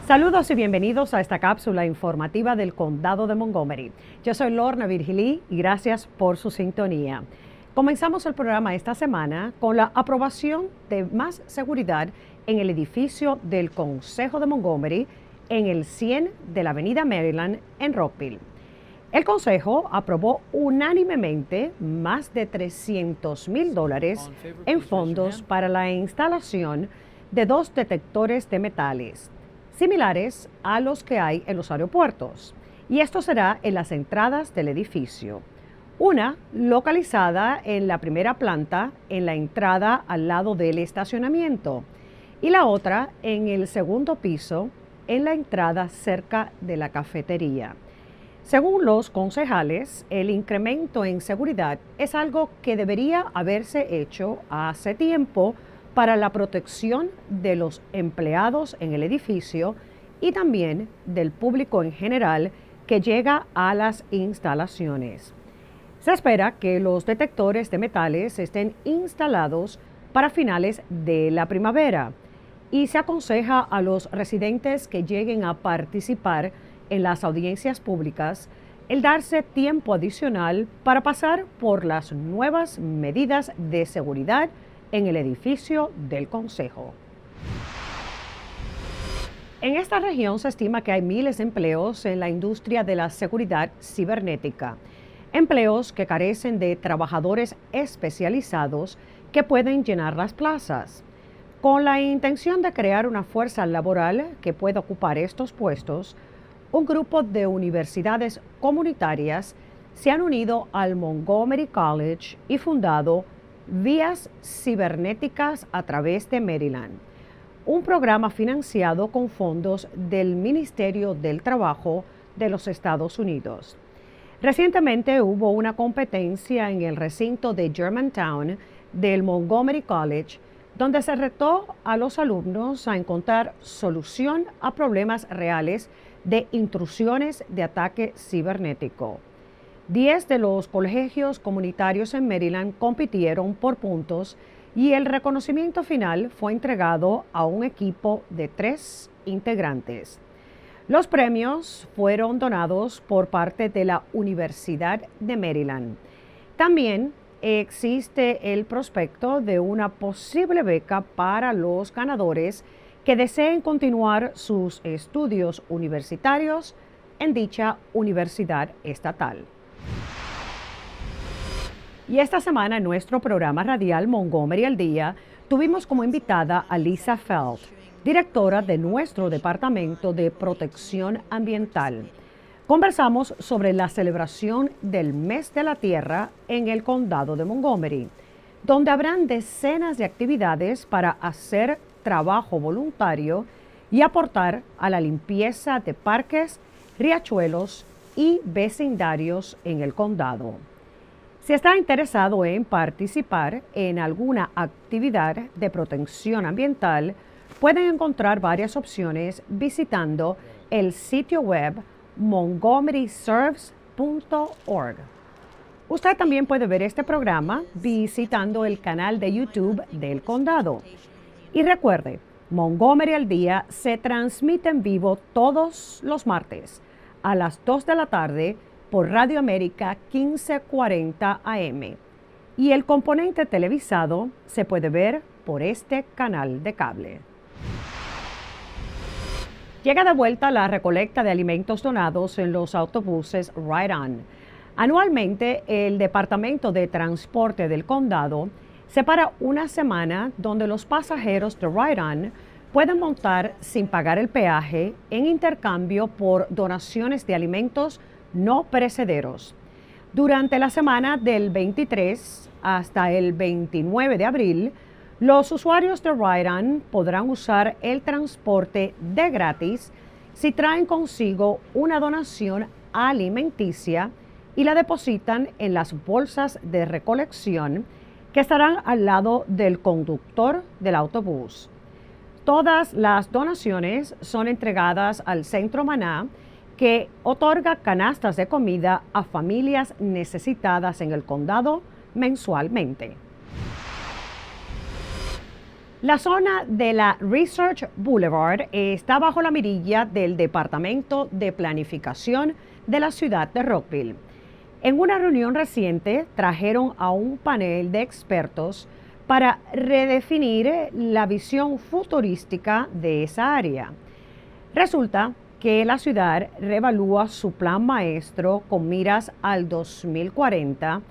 Saludos y bienvenidos a esta cápsula informativa del Condado de Montgomery. Yo soy Lorna Virgilí y gracias por su sintonía. Comenzamos el programa esta semana con la aprobación de más seguridad en el edificio del Consejo de Montgomery en el 100 de la Avenida Maryland en Rockville. El Consejo aprobó unánimemente más de $300,000 en fondos para la instalación de 2 detectores de metales, similares a los que hay en los aeropuertos, y esto será en las entradas del edificio. Una localizada en la primera planta, en la entrada al lado del estacionamiento, y la otra en el segundo piso, en la entrada cerca de la cafetería. Según los concejales, el incremento en seguridad es algo que debería haberse hecho hace tiempo para la protección de los empleados en el edificio y también del público en general que llega a las instalaciones. Se espera que los detectores de metales estén instalados para finales de la primavera y se aconseja a los residentes que lleguen a participar en las audiencias públicas el darse tiempo adicional para pasar por las nuevas medidas de seguridad en el edificio del Consejo. En esta región se estima que hay miles de empleos en la industria de la seguridad cibernética, empleos que carecen de trabajadores especializados que pueden llenar las plazas. Con la intención de crear una fuerza laboral que pueda ocupar estos puestos, un grupo de universidades comunitarias se han unido al Montgomery College y fundado Vías Cibernéticas a través de Maryland, un programa financiado con fondos del Ministerio del Trabajo de los Estados Unidos. Recientemente hubo una competencia en el recinto de Germantown del Montgomery College, donde se retó a los alumnos a encontrar solución a problemas reales de intrusiones de ataque cibernético. 10 de los colegios comunitarios en Maryland compitieron por puntos y el reconocimiento final fue entregado a un equipo de 3 integrantes. Los premios fueron donados por parte de la Universidad de Maryland. También existe el prospecto de una posible beca para los ganadores que deseen continuar sus estudios universitarios en dicha universidad estatal. Y esta semana en nuestro programa radial Montgomery al Día tuvimos como invitada a Lisa Felt, directora de nuestro Departamento de Protección Ambiental. Conversamos sobre la celebración del Mes de la Tierra en el Condado de Montgomery, donde habrán decenas de actividades para hacer trabajo voluntario y aportar a la limpieza de parques, riachuelos y vecindarios en el condado. Si está interesado en participar en alguna actividad de protección ambiental, pueden encontrar varias opciones visitando el sitio web montgomeryserves.org. Usted también puede ver este programa visitando el canal de YouTube del condado. Y recuerde, Montgomery al Día se transmite en vivo todos los martes a las 2 de la tarde por Radio América 1540 AM. Y el componente televisado se puede ver por este canal de cable. Llega de vuelta la recolecta de alimentos donados en los autobuses Ride On. Anualmente, el Departamento de Transporte del Condado separa una semana donde los pasajeros de Ride On pueden montar sin pagar el peaje en intercambio por donaciones de alimentos no perecederos. Durante la semana del 23 hasta el 29 de abril, los usuarios de Ride On podrán usar el transporte de gratis si traen consigo una donación alimenticia y la depositan en las bolsas de recolección que estarán al lado del conductor del autobús. Todas las donaciones son entregadas al Centro Maná, que otorga canastas de comida a familias necesitadas en el condado mensualmente. La zona de la Research Boulevard está bajo la mirilla del Departamento de Planificación de la ciudad de Rockville. En una reunión reciente trajeron a un panel de expertos para redefinir la visión futurística de esa área. Resulta que la ciudad reevalúa su plan maestro con miras al 2040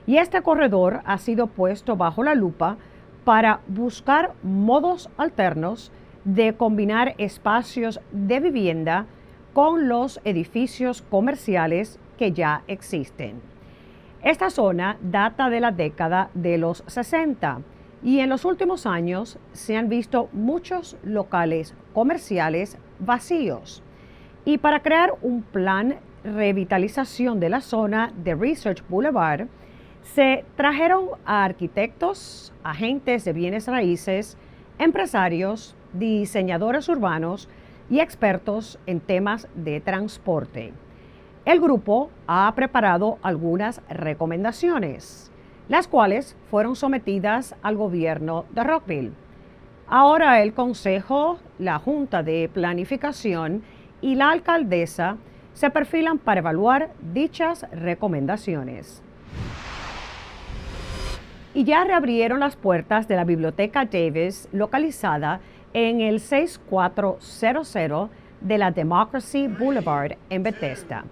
y este corredor ha sido puesto bajo la lupa para buscar modos alternos de combinar espacios de vivienda con los edificios comerciales que ya existen. Esta zona data de la década de los 60 y en los últimos años se han visto muchos locales comerciales vacíos. Y para crear un plan de revitalización de la zona de Research Boulevard, se trajeron a arquitectos, agentes de bienes raíces, empresarios, diseñadores urbanos y expertos en temas de transporte. El grupo ha preparado algunas recomendaciones, las cuales fueron sometidas al gobierno de Rockville. Ahora el Consejo, la Junta de Planificación y la alcaldesa se perfilan para evaluar dichas recomendaciones. Y ya reabrieron las puertas de la Biblioteca Davis, localizada en el 6400 de la Democracy Boulevard en Bethesda.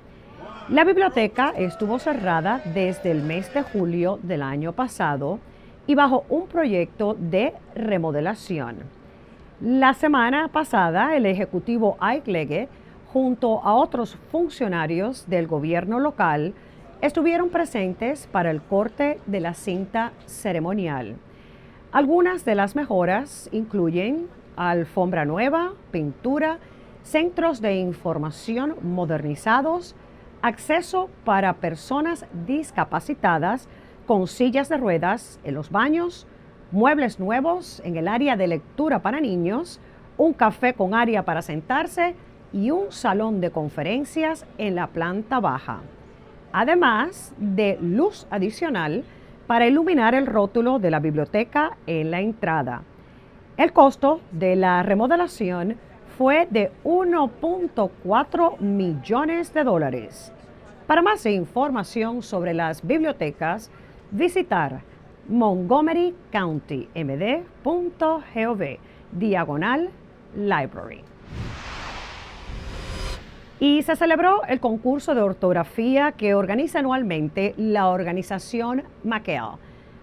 La biblioteca estuvo cerrada desde el mes de julio del año pasado y bajo un proyecto de remodelación. La semana pasada, el ejecutivo Ike Leggett, junto a otros funcionarios del gobierno local, estuvieron presentes para el corte de la cinta ceremonial. Algunas de las mejoras incluyen alfombra nueva, pintura, centros de información modernizados, acceso para personas discapacitadas con sillas de ruedas en los baños, muebles nuevos en el área de lectura para niños, un café con área para sentarse y un salón de conferencias en la planta baja. Además de luz adicional para iluminar el rótulo de la biblioteca en la entrada. El costo de la remodelación fue de $1.4 millones. Para más información sobre las bibliotecas, visitar montgomerycountymd.gov/library. Y se celebró el concurso de ortografía que organiza anualmente la organización MACEL.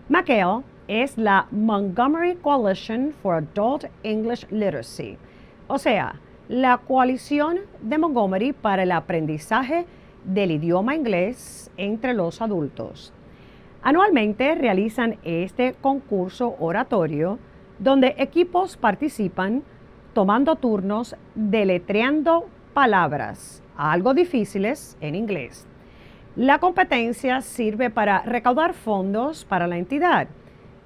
MACEL es la Montgomery Coalition for Adult English Literacy, o sea, la coalición de Montgomery para el aprendizaje del idioma inglés entre los adultos. Anualmente realizan este concurso oratorio donde equipos participan tomando turnos deletreando palabras algo difíciles en inglés. La competencia sirve para recaudar fondos para la entidad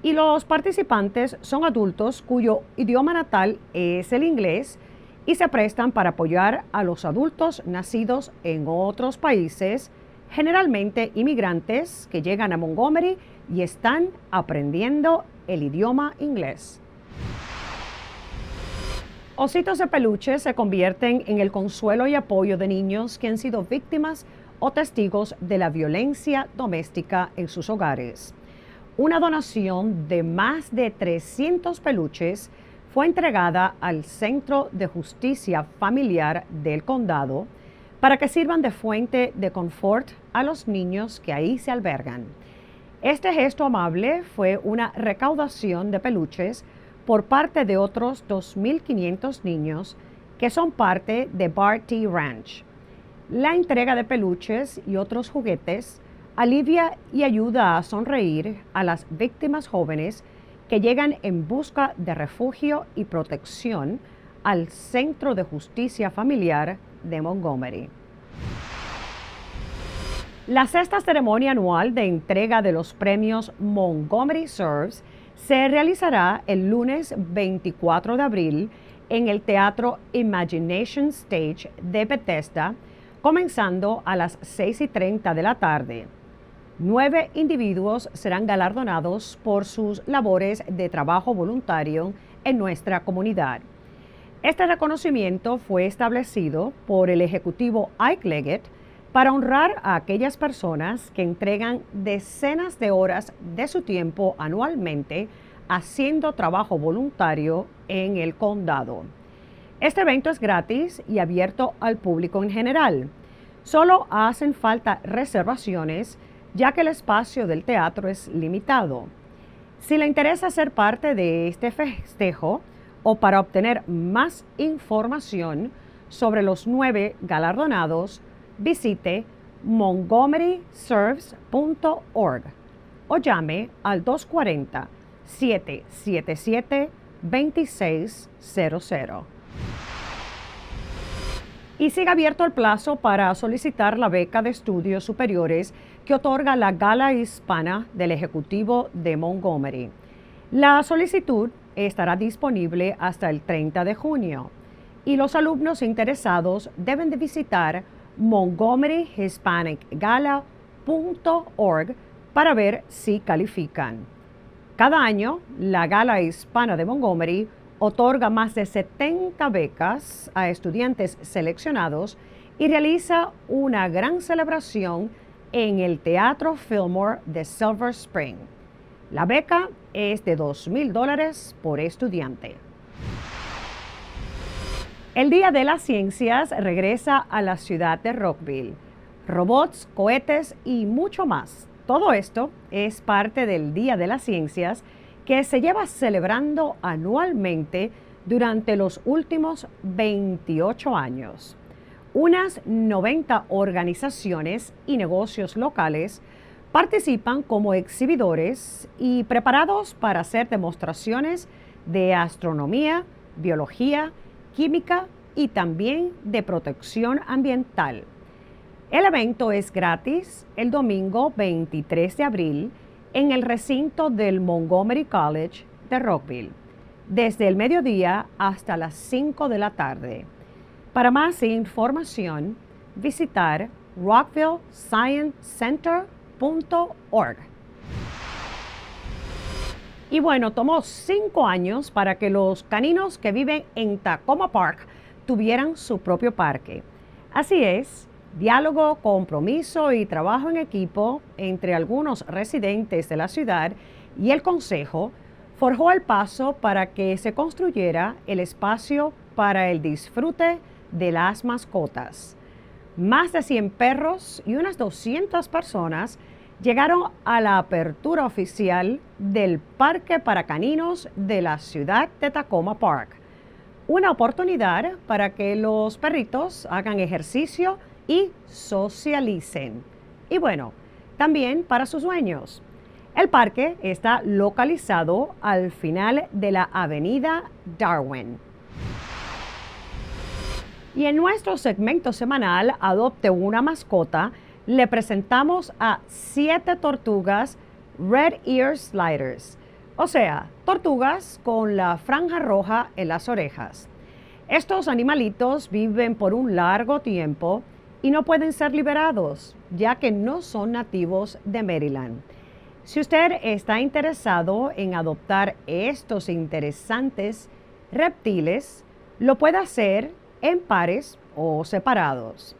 y los participantes son adultos cuyo idioma natal es el inglés y se prestan para apoyar a los adultos nacidos en otros países, generalmente inmigrantes que llegan a Montgomery y están aprendiendo el idioma inglés. Ositos de peluche se convierten en el consuelo y apoyo de niños que han sido víctimas o testigos de la violencia doméstica en sus hogares. Una donación de más de 300 peluches fue entregada al Centro de Justicia Familiar del Condado para que sirvan de fuente de confort a los niños que ahí se albergan. Este gesto amable fue una recaudación de peluches por parte de otros 2.500 niños que son parte de Barty Ranch. La entrega de peluches y otros juguetes alivia y ayuda a sonreír a las víctimas jóvenes que llegan en busca de refugio y protección al Centro de Justicia Familiar de Montgomery. La sexta ceremonia anual de entrega de los premios Montgomery Serves se realizará el lunes 24 de abril en el Teatro Imagination Stage de Bethesda, comenzando a las 6:30 de la tarde. 9 individuos serán galardonados por sus labores de trabajo voluntario en nuestra comunidad. Este reconocimiento fue establecido por el ejecutivo Ike Leggett para honrar a aquellas personas que entregan decenas de horas de su tiempo anualmente haciendo trabajo voluntario en el condado. Este evento es gratis y abierto al público en general. Solo hacen falta reservaciones, ya que el espacio del teatro es limitado. Si le interesa ser parte de este festejo o para obtener más información sobre los 9 galardonados, visite montgomeryserves.org o llame al 240-777-2600. Y sigue abierto el plazo para solicitar la beca de estudios superiores que otorga la Gala Hispana del Ejecutivo de Montgomery. La solicitud estará disponible hasta el 30 de junio y los alumnos interesados deben de visitar montgomeryhispanicgala.org para ver si califican. Cada año, la Gala Hispana de Montgomery otorga más de 70 becas a estudiantes seleccionados y realiza una gran celebración en el Teatro Fillmore de Silver Spring. La beca es de $2,000 por estudiante. El Día de las Ciencias regresa a la ciudad de Rockville. Robots, cohetes y mucho más. Todo esto es parte del Día de las Ciencias que se lleva celebrando anualmente durante los últimos 28 años. Unas 90 organizaciones y negocios locales participan como exhibidores y preparados para hacer demostraciones de astronomía, biología, química y también de protección ambiental. El evento es gratis el domingo 23 de abril en el recinto del Montgomery College de Rockville, desde el mediodía hasta las 5 de la tarde. Para más información, visitar rockvillesciencecenter.org. Y bueno, tomó 5 años para que los caninos que viven en Takoma Park tuvieran su propio parque. Así es, diálogo, compromiso y trabajo en equipo entre algunos residentes de la ciudad y el consejo forjó el paso para que se construyera el espacio para el disfrute de las mascotas. Más de 100 perros y unas 200 personas llegaron a la apertura oficial del Parque para Caninos de la ciudad de Takoma Park. Una oportunidad para que los perritos hagan ejercicio y socialicen. Y bueno, también para sus dueños. El parque está localizado al final de la avenida Darwin. Y en nuestro segmento semanal Adopte una mascota, le presentamos a 7 tortugas Red Ear Sliders, o sea, tortugas con la franja roja en las orejas. Estos animalitos viven por un largo tiempo y no pueden ser liberados, ya que no son nativos de Maryland. Si usted está interesado en adoptar estos interesantes reptiles, lo puede hacer en pares o separados.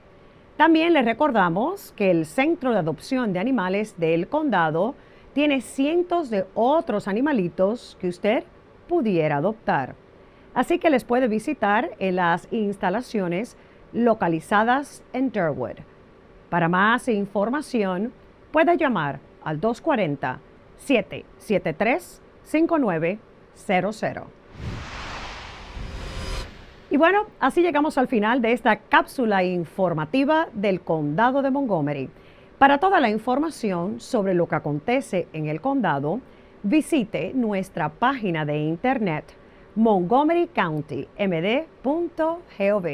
También les recordamos que el Centro de Adopción de Animales del Condado tiene cientos de otros animalitos que usted pudiera adoptar. Así que les puede visitar en las instalaciones localizadas en Durwood. Para más información, puede llamar al 240-773-5900. Y bueno, así llegamos al final de esta cápsula informativa del Condado de Montgomery. Para toda la información sobre lo que acontece en el condado, visite nuestra página de internet montgomerycountymd.gov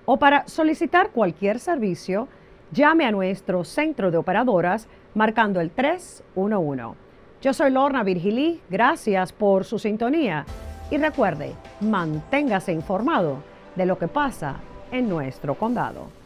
o para solicitar cualquier servicio, llame a nuestro centro de operadoras marcando el 311. Yo soy Lorna Virgilí, gracias por su sintonía y recuerde, manténgase informado de lo que pasa en nuestro condado.